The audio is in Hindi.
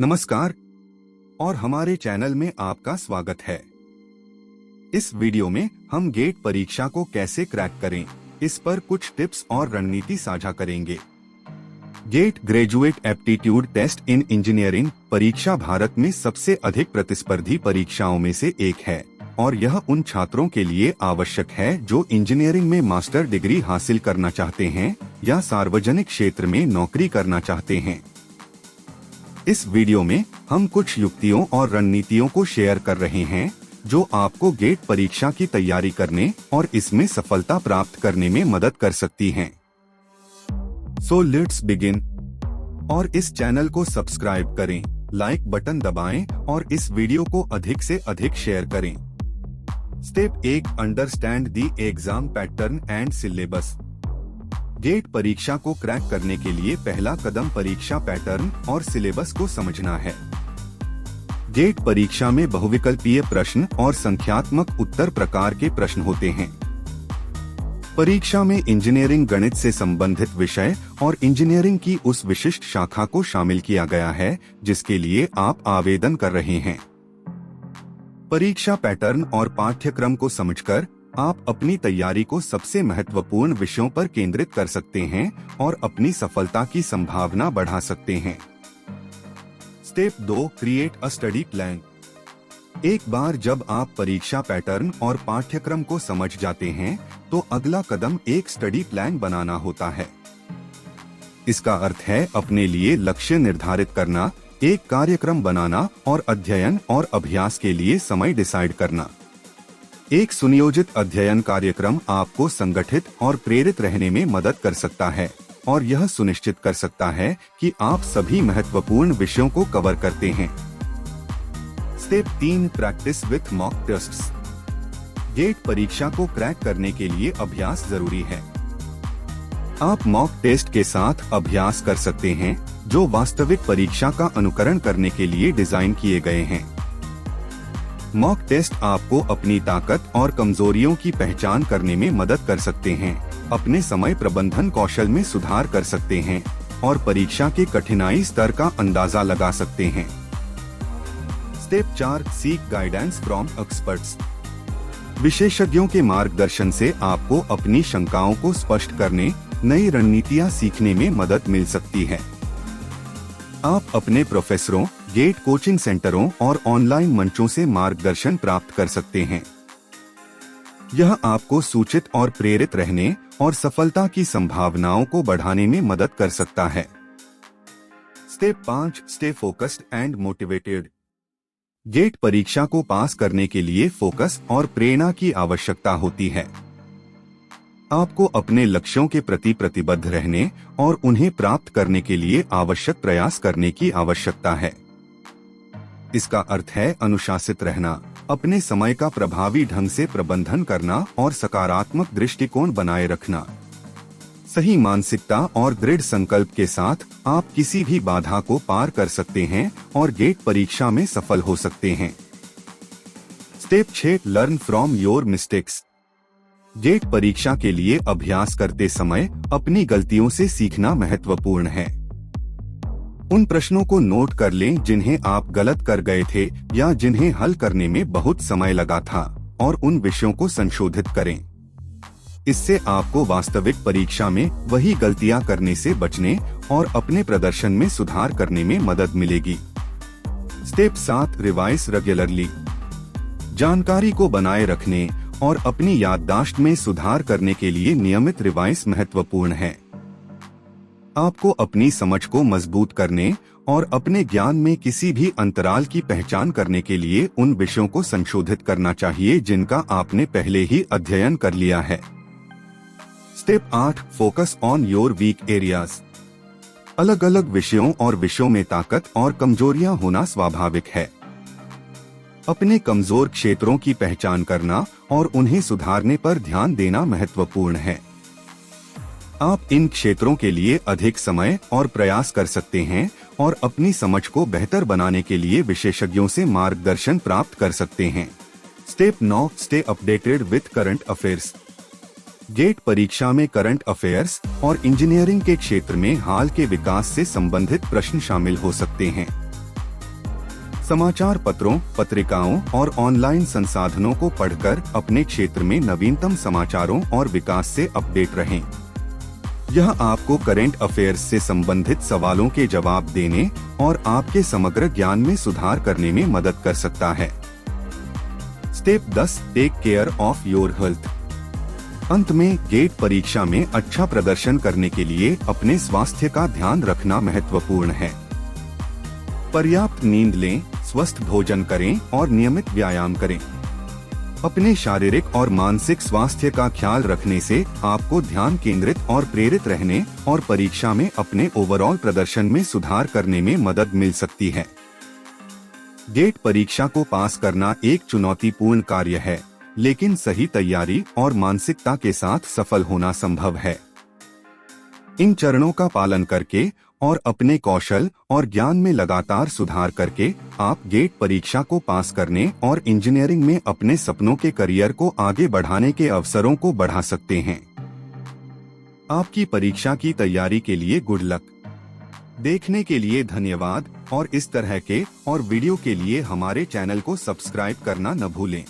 नमस्कार और हमारे चैनल में आपका स्वागत है। इस वीडियो में हम गेट परीक्षा को कैसे क्रैक करें, इस पर कुछ टिप्स और रणनीति साझा करेंगे। GATE graduate aptitude test in engineering परीक्षा भारत में सबसे अधिक प्रतिस्पर्धी परीक्षाओं में से एक है और यह उन छात्रों के लिए आवश्यक है जो इंजीनियरिंग में मास्टर डिग्री हासिल करना चाहते हैं या सार्वजनिक क्षेत्र में नौकरी करना चाहते हैं। इस वीडियो में हम कुछ युक्तियों और रणनीतियों को शेयर कर रहे हैं जो आपको गेट परीक्षा की तैयारी करने और इसमें सफलता प्राप्त करने में मदद कर सकती हैं। So let's begin. और इस चैनल को सब्सक्राइब करें, लाइक बटन दबाएं और इस वीडियो को अधिक से अधिक शेयर करें। Step 1, understand the exam pattern and syllabus. GATE परीक्षा को क्रैक करने के लिए पहला कदम परीक्षा पैटर्न और सिलेबस को समझना है। गेट परीक्षा में बहुविकल्पीय प्रश्न और संख्यात्मक उत्तर प्रकार के प्रश्न होते हैं। परीक्षा में इंजीनियरिंग गणित से संबंधित विषय और इंजीनियरिंग की उस विशिष्ट शाखा को शामिल किया गया है जिसके लिए आप आवेदन कर रहे हैं। परीक्षा पैटर्न और पाठ्यक्रम को समझकर आप अपनी तैयारी को सबसे महत्वपूर्ण विषयों पर केंद्रित कर सकते हैं और अपनी सफलता की संभावना बढ़ा सकते हैं। Step 2, create a study plan. एक बार जब आप परीक्षा पैटर्न और पाठ्यक्रम को समझ जाते हैं तो अगला कदम एक स्टडी प्लान बनाना होता है। इसका अर्थ है अपने लिए लक्ष्य निर्धारित करना, एक कार्यक्रम बनाना और अध्ययन और अभ्यास के लिए समय डिसाइड करना। एक सुनियोजित अध्ययन कार्यक्रम आपको संगठित और प्रेरित रहने में मदद कर सकता है और यह सुनिश्चित कर सकता है कि आप सभी महत्वपूर्ण विषयों को कवर करते हैं। Step 3, practice with mock tests. GATE परीक्षा को क्रैक करने के लिए अभ्यास जरूरी है। आप मॉक टेस्ट के साथ अभ्यास कर सकते हैं जो वास्तविक परीक्षा का अनुकरण करने के लिए डिजाइन किए गए हैं। मॉक टेस्ट आपको अपनी ताकत और कमजोरियों की पहचान करने में मदद कर सकते हैं, अपने समय प्रबंधन कौशल में सुधार कर सकते हैं और परीक्षा के कठिनाई स्तर का अंदाजा लगा सकते हैं। Step 4, seek guidance from experts. विशेषज्ञों के मार्गदर्शन से आपको अपनी शंकाओं को स्पष्ट करने, नई रणनीतियां सीखने में मदद मिल सकती है। आप अपने प्रोफेसरों, गेट कोचिंग सेंटरों और ऑनलाइन मंचों से मार्गदर्शन प्राप्त कर सकते हैं। यह आपको सूचित और प्रेरित रहने और सफलता की संभावनाओं को बढ़ाने में मदद कर सकता है। Step 5, stay focused and motivated. GATE परीक्षा को पास करने के लिए फोकस और प्रेरणा की आवश्यकता होती है। आपको अपने लक्ष्यों के प्रति प्रतिबद्ध रहने और उन्हें प्राप्त करने के लिए आवश्यक प्रयास करने की आवश्यकता है। इसका अर्थ है अनुशासित रहना, अपने समय का प्रभावी ढंग से प्रबंधन करना और सकारात्मक दृष्टिकोण बनाए रखना। सही मानसिकता और दृढ़ संकल्प के साथ आप किसी भी बाधा को पार कर सकते हैं और गेट परीक्षा में सफल हो सकते हैं। Step 6, learn from your mistakes. GATE परीक्षा के लिए अभ्यास करते समय अपनी गलतियों से सीखना महत्वपूर्ण है। उन प्रश्नों को नोट कर लें जिन्हें आप गलत कर गए थे या जिन्हें हल करने में बहुत समय लगा था और उन विषयों को संशोधित करें। इससे आपको वास्तविक परीक्षा में वही गलतियां करने से बचने और अपने प्रदर्शन में सुधार करने में मदद मिलेगी। Step 7, revise regularly. जानकारी को बनाए रखने और अपनी याददाश्त में सुधार करने के लिए नियमित रिवाइज महत्वपूर्ण है। आपको अपनी समझ को मजबूत करने और अपने ज्ञान में किसी भी अंतराल की पहचान करने के लिए उन विषयों को संशोधित करना चाहिए जिनका आपने पहले ही अध्ययन कर लिया है। Step 8, focus on your weak areas. अलग अलग विषयों और विषयों में ताकत और कमजोरियां होना स्वाभाविक है। अपने कमजोर क्षेत्रों की पहचान करना और उन्हें सुधारने पर ध्यान देना महत्वपूर्ण है। आप इन क्षेत्रों के लिए अधिक समय और प्रयास कर सकते हैं और अपनी समझ को बेहतर बनाने के लिए विशेषज्ञों से मार्गदर्शन प्राप्त कर सकते हैं। Step 9, stay updated with current affairs. GATE परीक्षा में करंट अफेयर्स और इंजीनियरिंग के क्षेत्र में हाल के विकास से संबंधित प्रश्न शामिल हो सकते हैं। समाचार पत्रों, पत्रिकाओं और ऑनलाइन संसाधनों को पढ़कर अपने क्षेत्र में नवीनतम समाचारों और विकास से अपडेट रहें। यह आपको करंट अफेयर्स से संबंधित सवालों के जवाब देने और आपके समग्र ज्ञान में सुधार करने में मदद कर सकता है। Step 10, take care of your health. अंत में, गेट परीक्षा में अच्छा प्रदर्शन करने के लिए अपने स्वास्थ्य का ध्यान रखना महत्वपूर्ण है। पर्याप्त नींद लें, स्वस्थ भोजन करें और नियमित व्यायाम करें। अपने शारीरिक और मानसिक स्वास्थ्य का ख्याल रखने से आपको ध्यान केंद्रित और प्रेरित रहने और परीक्षा में अपने ओवरऑल प्रदर्शन में सुधार करने में मदद मिल सकती है। गेट परीक्षा को पास करना एक चुनौतीपूर्ण कार्य है, लेकिन सही तैयारी और मानसिकता के साथ सफल होना संभव है। इन चरणों का पालन करके और अपने कौशल और ज्ञान में लगातार सुधार करके आप गेट परीक्षा को पास करने और इंजीनियरिंग में अपने सपनों के करियर को आगे बढ़ाने के अवसरों को बढ़ा सकते हैं। आपकी परीक्षा की तैयारी के लिए गुड लक। देखने के लिए धन्यवाद और इस तरह के और वीडियो के लिए हमारे चैनल को सब्सक्राइब करना न भूलें।